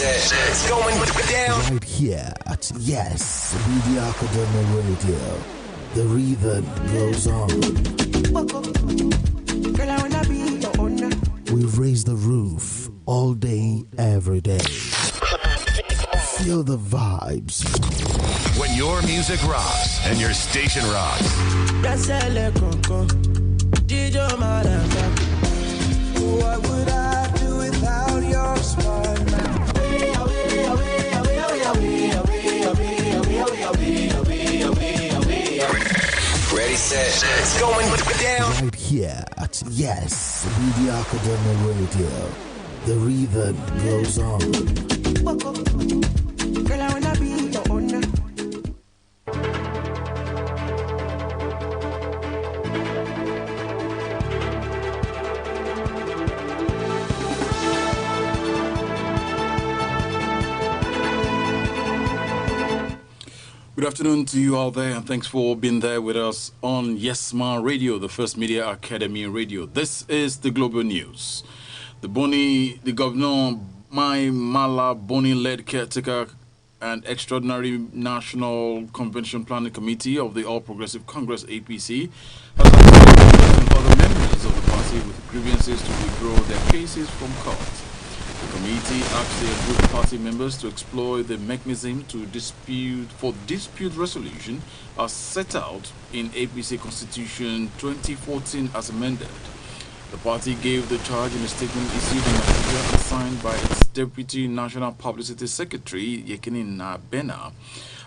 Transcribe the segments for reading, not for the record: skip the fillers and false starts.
set. It's going down. Right here at Yes Media Academy Radio. The rhythm goes on. We raise the roof all day, every day. Feel the vibes. When your music rocks and your station rocks. What would I do without your smile? Ready, set. It's going down. Right here at Yes Media Academy Radio. The rhythm goes on. Girl, I wanna be your owner. Good afternoon to you all there, and thanks for being there with us on Yesma Radio, the first media academy radio. This is the global news. The Governor Mai Mala Boni-led caretaker and extraordinary National Convention Planning Committee of the All Progressive Congress (APC) has appointed other members of the party with grievances to withdraw their cases from court. The committee asked the group party members to explore the mechanism to dispute resolution as set out in APC Constitution 2014 as amended. The party gave the charge in a statement issued in Nigeria and signed by its Deputy National Publicity Secretary, Yekini Nabena.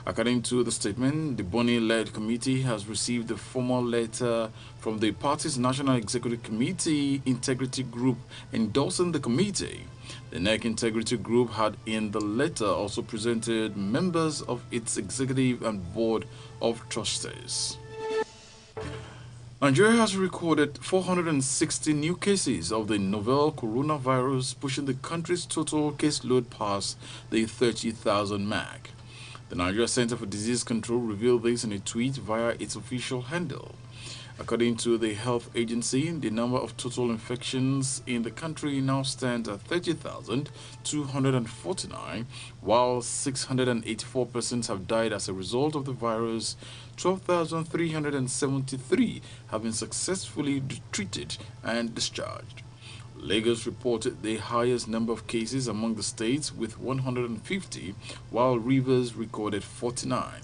According to the statement, the Boni-led committee has received a formal letter from the party's National Executive Committee Integrity Group endorsing the committee. The NEC Integrity Group had in the letter also presented members of its executive and board of trustees. Nigeria has recorded 460 new cases of the novel coronavirus, pushing the country's total caseload past the 30,000 mark. The Nigeria Center for Disease Control revealed this in a tweet via its official handle. According to the health agency, the number of total infections in the country now stands at 30,249, while 684 persons have died as a result of the virus. 12,373 have been successfully treated and discharged. Lagos reported the highest number of cases among the states with 150, while Rivers recorded 49.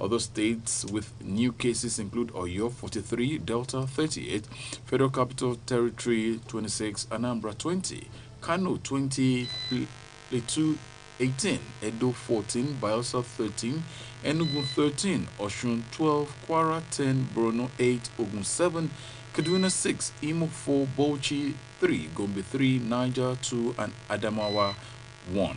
Other states with new cases include Oyo 43, Delta 38, Federal Capital Territory 26, Anambra 20, Kano 20, Plateau 18, Edo 14, Bayelsa 13, Enugu 13, Osun 12, Kwara 10, Borno 8, Ogun 7, Kaduna 6, Imo 4, Bauchi 3, Gombe 3, Niger 2, and Adamawa 1.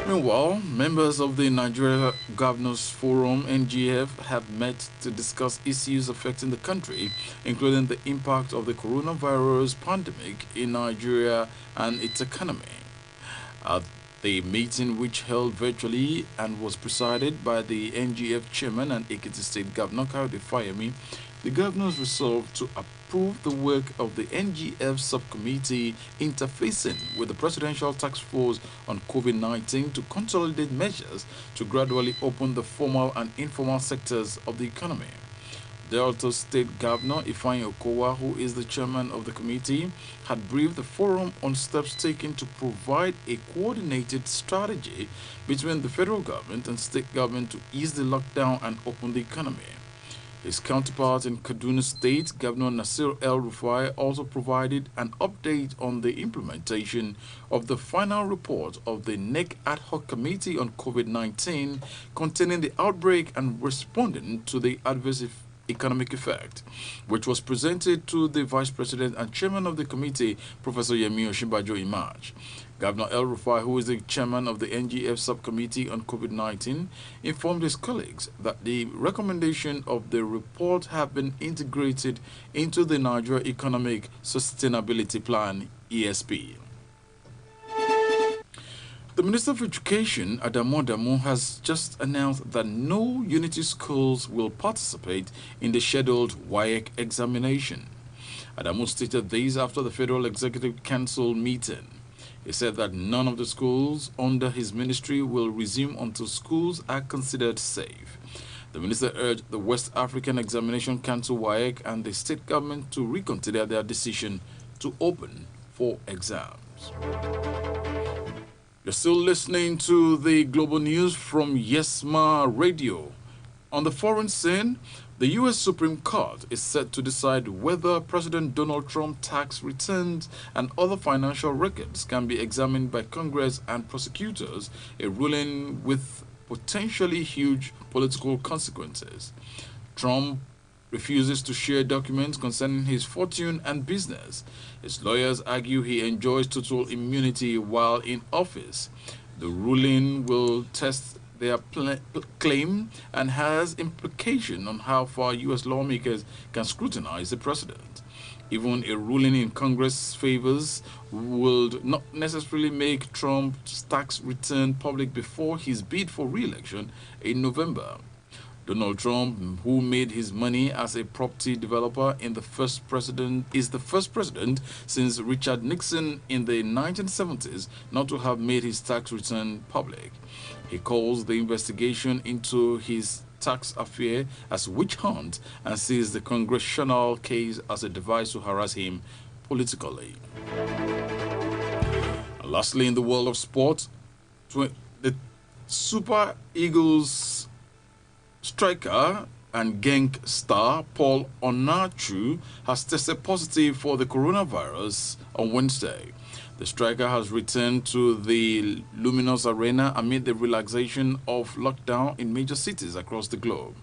Meanwhile, members of the Nigeria Governors Forum (NGF) have met to discuss issues affecting the country, including the impact of the coronavirus pandemic in Nigeria and its economy. At the meeting, which held virtually and was presided by the NGF chairman and Ekiti State Governor Kayode Fayemi, the governors resolved to approve the work of the NGF subcommittee interfacing with the Presidential Task Force on COVID-19 to consolidate measures to gradually open the formal and informal sectors of the economy. Delta State Governor Ifeanyi Okowa, who is the chairman of the committee, had briefed the forum on steps taken to provide a coordinated strategy between the federal government and state government to ease the lockdown and open the economy. His counterpart in Kaduna State, Governor Nasir El-Rufai, also provided an update on the implementation of the final report of the NEC Ad Hoc Committee on COVID-19 containing the outbreak and responding to the adverse economic effect, which was presented to the Vice President and Chairman of the committee, Professor Yemi Osinbajo, in March. Governor El-Rufai, who is the chairman of the NGF subcommittee on COVID-19, informed his colleagues that the recommendation of the report have been integrated into the Nigeria Economic Sustainability Plan, ESP. The Minister of Education, Adamu Adamu, has just announced that no Unity schools will participate in the scheduled WAEC examination. Adamu stated this after the Federal Executive Council meeting. He said that none of the schools under his ministry will resume until schools are considered safe. The minister urged the West African Examination Council WAEC and the state government to reconsider their decision to open for exams. You're still listening to the global news from Yesma Radio. On the foreign scene, the U.S. Supreme Court is set to decide whether President Donald Trump's tax returns and other financial records can be examined by Congress and prosecutors, a ruling with potentially huge political consequences. Trump refuses to share documents concerning his fortune and business. His lawyers argue he enjoys total immunity while in office. The ruling will test their claim and has implication on how far U.S. lawmakers can scrutinize the president. Even a ruling in Congress' favors would not necessarily make Trump's tax return public before his bid for re-election in November. Donald Trump, who made his money as a property developer, is the first president since Richard Nixon in the 1970s not to have made his tax return public. He calls the investigation into his tax affair as witch hunt and sees the congressional case as a device to harass him politically. And lastly, in the world of sport, the Super Eagles striker and Genk star Paul Onachu has tested positive for the coronavirus on Wednesday. The striker has returned to the Luminous Arena amid the relaxation of lockdown in major cities across the globe.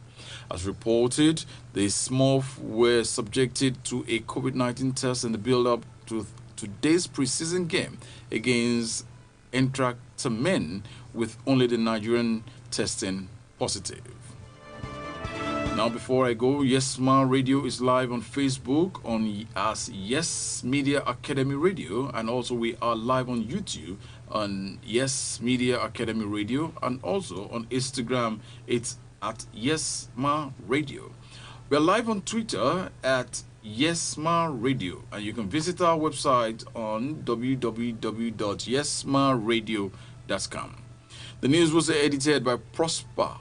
As reported, the Smurfs were subjected to a COVID-19 test in the build-up to today's preseason game against Eintracht Men, with only the Nigerian testing positive. Now, before I go, Yesma Radio is live on Facebook as Yes Media Academy Radio, and also we are live on YouTube on Yes Media Academy Radio, and also on Instagram it's at Yesma Radio. We are live on Twitter at Yesma Radio, and you can visit our website on www.yesmaradio.com. The news was edited by Prosper